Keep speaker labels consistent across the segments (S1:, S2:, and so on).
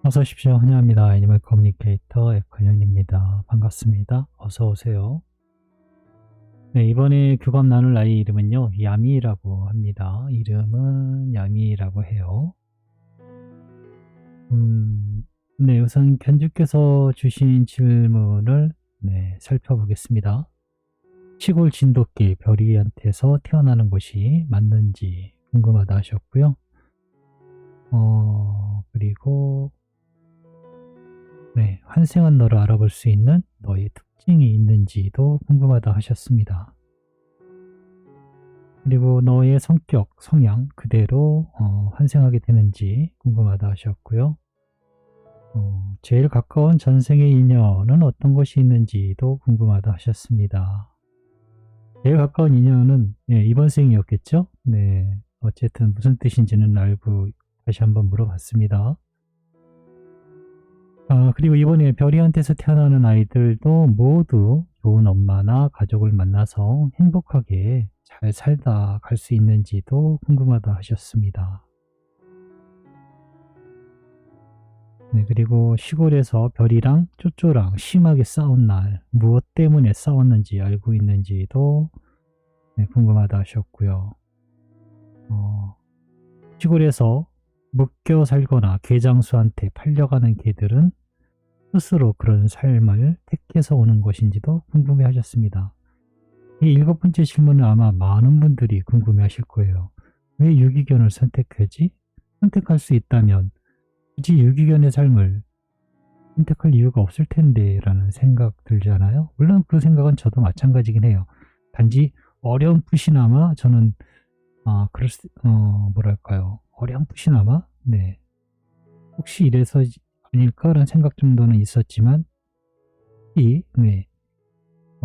S1: 어서 오십시오. 환영합니다. 애니멀 커뮤니케이터 에커현입니다. 반갑습니다. 어서 오세요. 네, 이번에 교감 나눌 아이 이름은요, 야미라고 합니다. 이름은 야미라고 해요. 네, 우선 견주께서 주신 질문을 살펴보겠습니다. 시골 진돗개 별이한테서 태어나는 것이 맞는지 궁금하다 하셨고요. 그리고 환생한 너를 알아볼 수 있는 너의 특징이 있는지도 궁금하다 하셨습니다. 그리고 너의 성격, 성향 그대로 환생하게 되는지 궁금하다 하셨고요. 제일 가까운 전생의 인연은 어떤 것이 있는지도 궁금하다 하셨습니다. 제일 가까운 인연은 이번 생이었겠죠? 네, 어쨌든 무슨 뜻인지는 알고 다시 한번 물어봤습니다. 그리고 이번에 별이한테서 태어나는 아이들도 모두 좋은 엄마나 가족을 만나서 행복하게 잘 살다 갈 수 있는지도 궁금하다 하셨습니다. 네, 그리고 시골에서 별이랑 쪼쪼랑 심하게 싸운 날 무엇 때문에 싸웠는지 알고 있는지도 궁금하다 하셨고요. 시골에서 묶여 살거나 개장수한테 팔려가는 개들은 스스로 그런 삶을 택해서 오는 것인지도 궁금해 하셨습니다. 이 7번째 질문은 아마 많은 분들이 궁금해 하실 거예요. 왜 유기견을 선택하지? 선택할 수 있다면 굳이 유기견의 삶을 선택할 이유가 없을 텐데 라는 생각 들잖아요. 물론 그 생각은 저도 마찬가지긴 해요. 단지 어렴풋이나마 저는 뭐랄까요, 어렴풋이나마 혹시 이래서 아닐까라는 생각 정도는 있었지만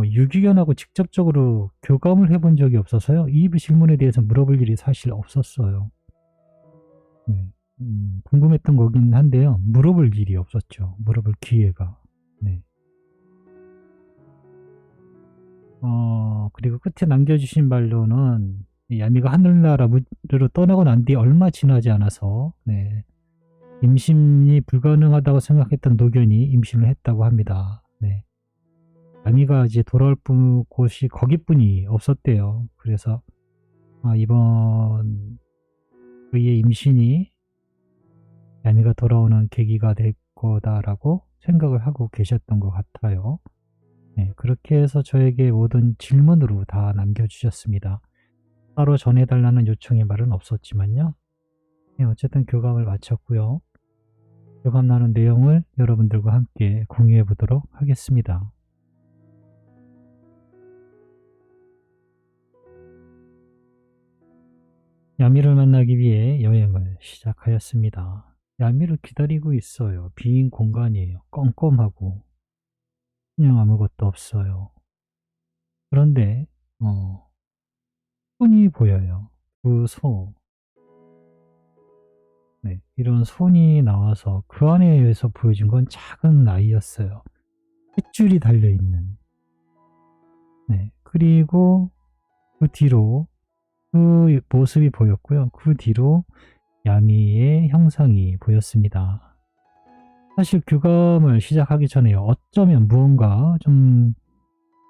S1: 유기견하고 직접적으로 교감을 해본 적이 없어서요. 이 질문에 대해서 물어볼 일이 사실 없었어요. 궁금했던 거긴 한데요. 물어볼 일이 없었죠. 물어볼 기회가. 그리고 끝에 남겨주신 말로는 야미가 하늘나라로 떠나고 난 뒤 얼마 지나지 않아서 임신이 불가능하다고 생각했던 노견이 임신을 했다고 합니다. 야미가 이제 돌아올 곳이 거기뿐이 없었대요. 그래서 이번 그의 임신이 야미가 돌아오는 계기가 될 거다라고 생각을 하고 계셨던 것 같아요. 그렇게 해서 저에게 모든 질문으로 다 남겨주셨습니다. 따로 전해달라는 요청의 말은 없었지만요. 어쨌든 교감을 마쳤고요. 교감 나눈 내용을 여러분들과 함께 공유해 보도록 하겠습니다. 야미를 만나기 위해 여행을 시작하였습니다. 야미를 기다리고 있어요. 빈 공간이에요. 껌껌하고 그냥 아무것도 없어요. 그런데 손이 보여요. 두 소. 이런 손이 나와서 그 안에서 보여준 건 작은 아이였어요. 핏줄이 달려있는. 그리고 그 뒤로 그 모습이 보였고요. 그 뒤로 야미의 형상이 보였습니다. 사실 교감을 시작하기 전에 어쩌면 무언가 좀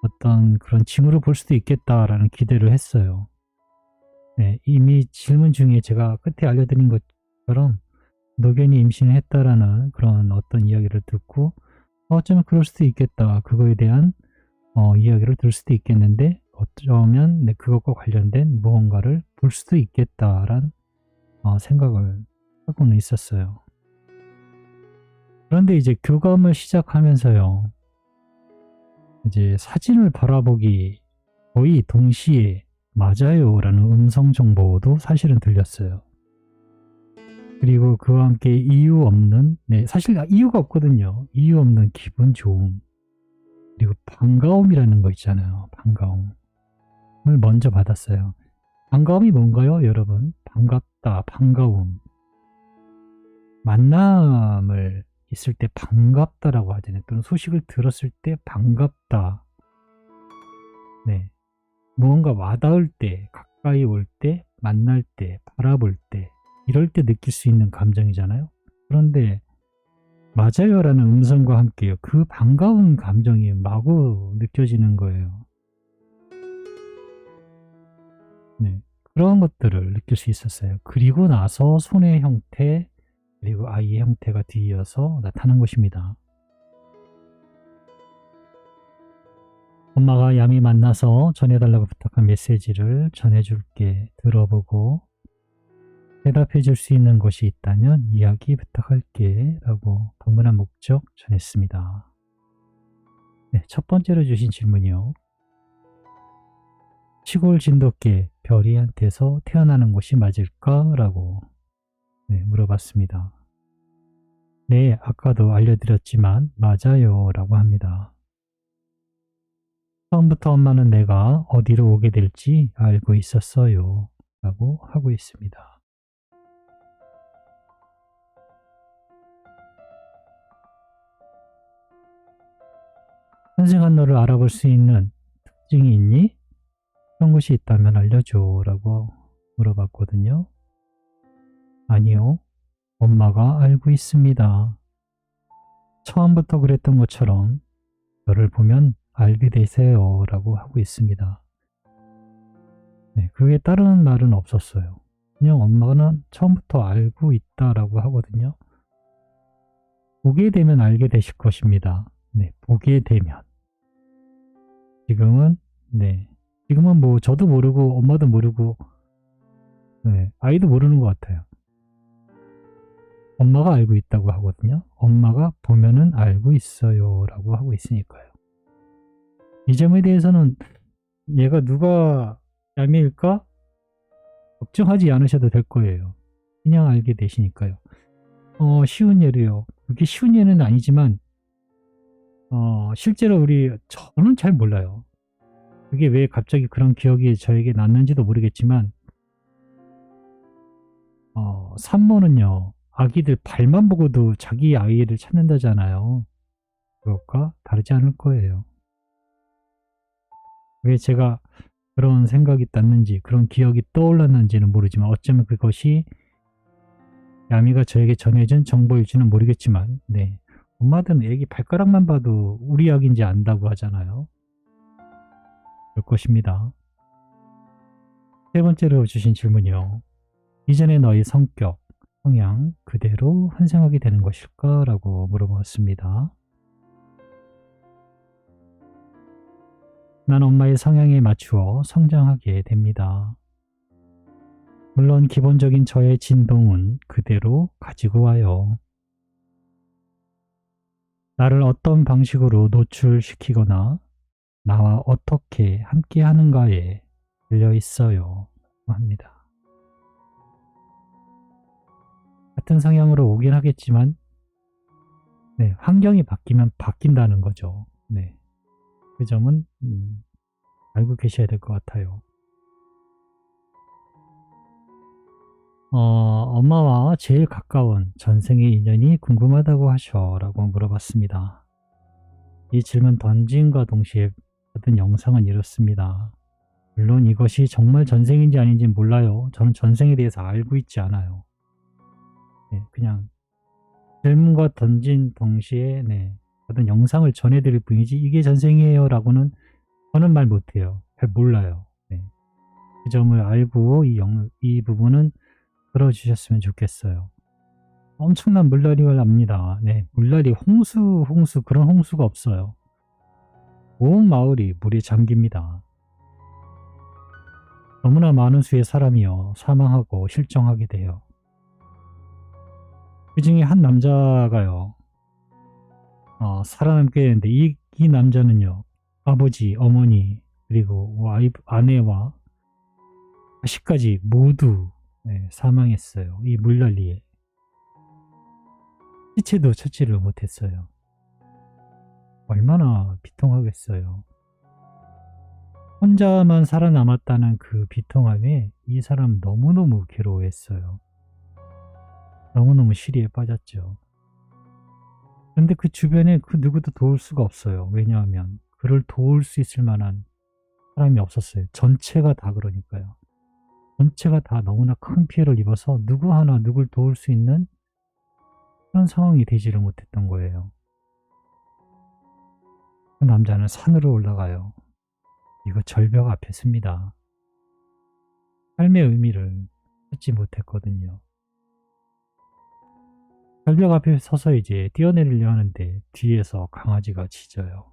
S1: 어떤 그런 징후를 볼 수도 있겠다라는 기대를 했어요. 이미 질문 중에 제가 끝에 알려드린 것처럼 노견이 임신을 했다라는 그런 어떤 이야기를 듣고 어쩌면 그럴 수도 있겠다. 그거에 대한 이야기를 들을 수도 있겠는데 어쩌면 그것과 관련된 무언가를 볼 수도 있겠다라는 생각을 하고는 있었어요. 그런데 이제 교감을 시작하면서요. 이제 사진을 바라보기 거의 동시에 맞아요 라는 음성 정보도 사실은 들렸어요. 그리고 그와 함께 이유 없는 사실 이유가 없거든요. 이유 없는 기분 좋음 그리고 반가움이라는 거 있잖아요. 반가움을 먼저 받았어요. 반가움이 뭔가요, 여러분? 반갑다, 반가움. 만남을 있을 때 반갑다라고 하잖아요. 또는 소식을 들었을 때 반갑다. 무언가 와닿을 때, 가까이 올 때, 만날 때, 바라볼 때, 이럴 때 느낄 수 있는 감정이잖아요. 그런데 맞아요라는 음성과 함께 그 반가운 감정이 마구 느껴지는 거예요. 네, 그런 것들을 느낄 수 있었어요. 그리고 나서 손의 형태, 그리고 아이의 형태가 뒤이어서 나타난 것입니다. 엄마가 얌이 만나서 전해달라고 부탁한 메시지를 전해줄게. 들어보고 대답해 줄 수 있는 것이 있다면 이야기 부탁할게 라고 방문한 목적 전했습니다. 네, 첫 번째로 주신 질문이요. 시골 진돗개 별이한테서 태어나는 것이 맞을까? 라고 물어봤습니다. 네, 아까도 알려드렸지만 맞아요 라고 합니다. 처음부터 엄마는 내가 어디로 오게 될지 알고 있었어요 라고 하고 있습니다. 현생한 너를 알아볼 수 있는 특징이 있니? 그런 것이 있다면 알려줘 라고 물어봤거든요. 아니요, 엄마가 알고 있습니다. 처음부터 그랬던 것처럼 너를 보면 알게 되세요 라고 하고 있습니다. 네, 그에 따른 말은 없었어요. 그냥 엄마는 처음부터 알고 있다라고 하거든요. 보게 되면 알게 되실 것입니다. 네, 보게 되면. 지금은 뭐 저도 모르고 엄마도 모르고 아이도 모르는 것 같아요. 엄마가 알고 있다고 하거든요. 엄마가 보면은 알고 있어요 라고 하고 있으니까요. 이 점에 대해서는 얘가 누가 얄미일까? 걱정하지 않으셔도 될 거예요. 그냥 알게 되시니까요. 쉬운 예로요. 그게 쉬운 예는 아니지만 실제로 저는 잘 몰라요. 그게 왜 갑자기 그런 기억이 저에게 났는지도 모르겠지만 산모는요, 아기들 발만 보고도 자기 아이를 찾는다잖아요. 그것과 다르지 않을 거예요. 왜 제가 그런 생각이 났는지, 그런 기억이 떠올랐는지는 모르지만 어쩌면 그것이 야미가 저에게 전해준 정보일지는 모르겠지만 엄마들은 애기 발가락만 봐도 우리 아기인지 안다고 하잖아요. 그럴 것입니다. 세 번째로 주신 질문이요. 이전의 너의 성격, 성향 그대로 환생하게 되는 것일까? 라고 물어봤습니다. 난 엄마의 성향에 맞추어 성장하게 됩니다. 물론 기본적인 저의 진동은 그대로 가지고 와요. 나를 어떤 방식으로 노출시키거나 나와 어떻게 함께 하는가에 달려 있어요 합니다. 같은 성향으로 오긴 하겠지만 환경이 바뀌면 바뀐다는 거죠. 그 점은 알고 계셔야 될 것 같아요. 엄마와 제일 가까운 전생의 인연이 궁금하다고 하셔 라고 물어봤습니다. 이 질문 던짐과 동시에 받은 영상은 이렇습니다. 물론 이것이 정말 전생인지 아닌지 몰라요. 저는 전생에 대해서 알고 있지 않아요. 그냥 질문과 던진 동시에 받은 영상을 전해드릴 뿐이지 이게 전생이에요 라고는 저는 말 못해요. 잘 몰라요. 그 점을 알고 이 부분은 들어주셨으면 좋겠어요. 엄청난 물난리가 납니다. 물난리, 홍수 그런 홍수가 없어요. 온 마을이 물에 잠깁니다. 너무나 많은 수의 사람이요 사망하고 실종하게 돼요. 그 중에 한 남자가요 살아남게 되는데 이 남자는요 아버지, 어머니 그리고 아내와 자식까지 모두 사망했어요. 이 물난리에. 시체도 찾지를 못했어요. 얼마나 비통하겠어요. 혼자만 살아남았다는 그 비통함에 이 사람 너무너무 괴로워했어요. 너무너무 시리에 빠졌죠. 근데 그 주변에 그 누구도 도울 수가 없어요. 왜냐하면 그를 도울 수 있을 만한 사람이 없었어요. 전체가 다 그러니까요. 전체가 다 너무나 큰 피해를 입어서 누구 하나 누굴 도울 수 있는 그런 상황이 되지를 못했던 거예요. 그 남자는 산으로 올라가요. 이거 절벽 앞에 섭니다. 삶의 의미를 찾지 못했거든요. 절벽 앞에 서서 이제 뛰어내리려 하는데 뒤에서 강아지가 짖어요.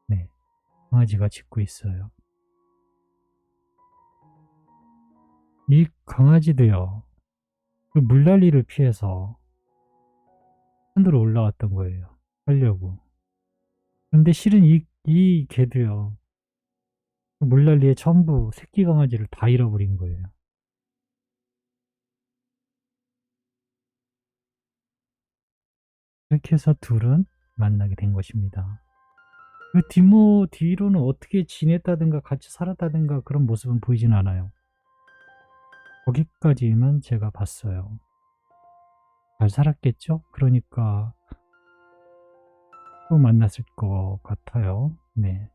S1: 네, 강아지가 짖고 있어요. 이 강아지도요, 그 물난리를 피해서 산으로 올라왔던 거예요. 살려고. 그런데 실은 이 개도요, 그 물난리에 전부 새끼 강아지를 다 잃어버린 거예요. 이렇게 해서 둘은 만나게 된 것입니다. 그 뒤로는 어떻게 지냈다든가 같이 살았다든가 그런 모습은 보이진 않아요. 거기까지만 제가 봤어요. 잘 살았겠죠? 그러니까 또 만났을 것 같아요. 네.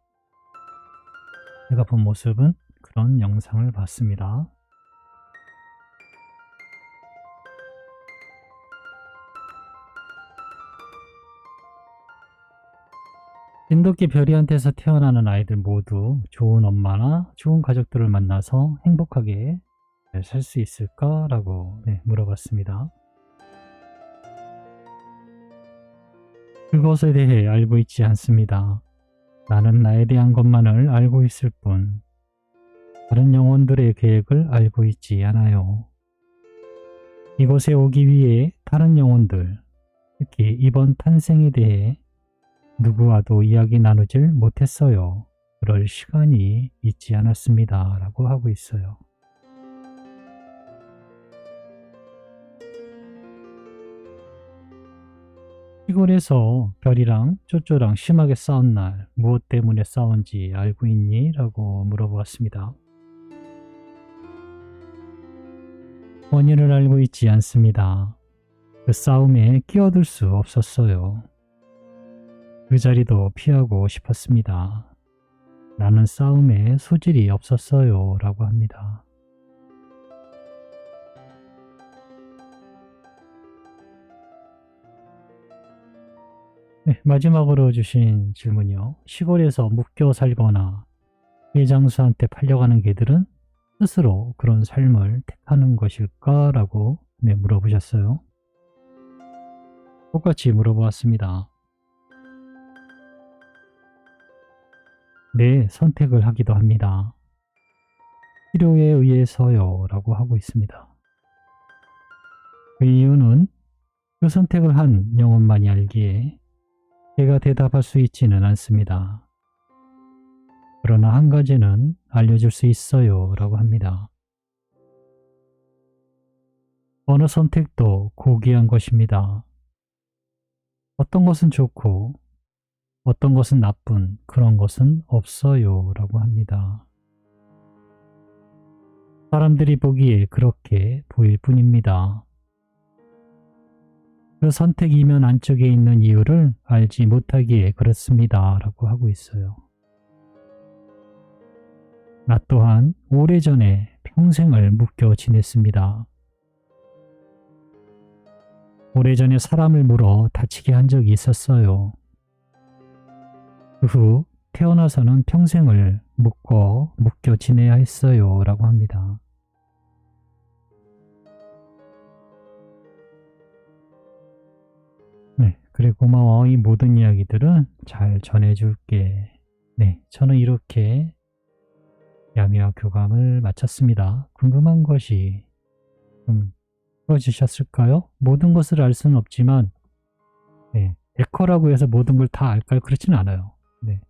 S1: 제가 본 모습은 그런 영상을 봤습니다. 진돗개 별이한테서 태어나는 아이들 모두 좋은 엄마나 좋은 가족들을 만나서 행복하게 잘 살 수 있을까라고 물어봤습니다. 그것에 대해 알고 있지 않습니다. 나는 나에 대한 것만을 알고 있을 뿐 다른 영혼들의 계획을 알고 있지 않아요. 이곳에 오기 위해 다른 영혼들, 특히 이번 탄생에 대해 누구와도 이야기 나누질 못했어요. 그럴 시간이 있지 않았습니다. 라고 하고 있어요. 시골에서 별이랑 쪼쪼랑 심하게 싸운 날 무엇 때문에 싸운지 알고 있니? 라고 물어보았습니다. 원인을 알고 있지 않습니다. 그 싸움에 끼어들 수 없었어요. 그 자리도 피하고 싶었습니다. 나는 싸움에 소질이 없었어요. 라고 합니다. 네, 마지막으로 주신 질문이요. 시골에서 묶여 살거나 외장수한테 팔려가는 개들은 스스로 그런 삶을 택하는 것일까? 라고 물어보셨어요. 똑같이 물어보았습니다. 네, 선택을 하기도 합니다. 필요에 의해서요. 라고 하고 있습니다. 그 이유는 그 선택을 한 영혼만이 알기에 제가 대답할 수 있지는 않습니다. 그러나 한 가지는 알려줄 수 있어요. 라고 합니다. 어느 선택도 고귀한 것입니다. 어떤 것은 좋고 어떤 것은 나쁜 그런 것은 없어요. 라고 합니다. 사람들이 보기에 그렇게 보일 뿐입니다. 그 선택 이면 안쪽에 있는 이유를 알지 못하기에 그렇습니다. 라고 하고 있어요. 나 또한 오래전에 평생을 묶여 지냈습니다. 오래전에 사람을 물어 다치게 한 적이 있었어요. 그 후 태어나서는 평생을 묶여 지내야 했어요. 라고 합니다. 네, 그래 고마워. 이 모든 이야기들은 잘 전해줄게. 네, 저는 이렇게 야미와 교감을 마쳤습니다. 궁금한 것이 좀 풀어주셨을까요? 모든 것을 알 수는 없지만 에커라고 해서 모든 걸 다 알까요? 그렇지는 않아요. 네.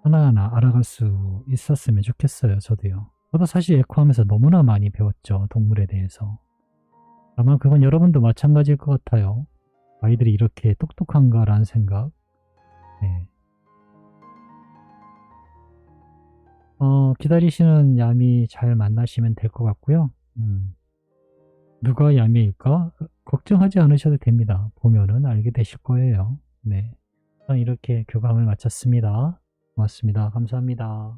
S1: 하나하나 알아갈 수 있었으면 좋겠어요. 저도요. 저도 사실 에코하면서 너무나 많이 배웠죠. 동물에 대해서. 아마 그건 여러분도 마찬가지일 것 같아요. 아이들이 이렇게 똑똑한가라는 생각. 네. 기다리시는 야미 잘 만나시면 될 것 같고요. 누가 야미일까? 걱정하지 않으셔도 됩니다. 보면은 알게 되실 거예요. 네. 이렇게 교감을 마쳤습니다. 고맙습니다. 감사합니다.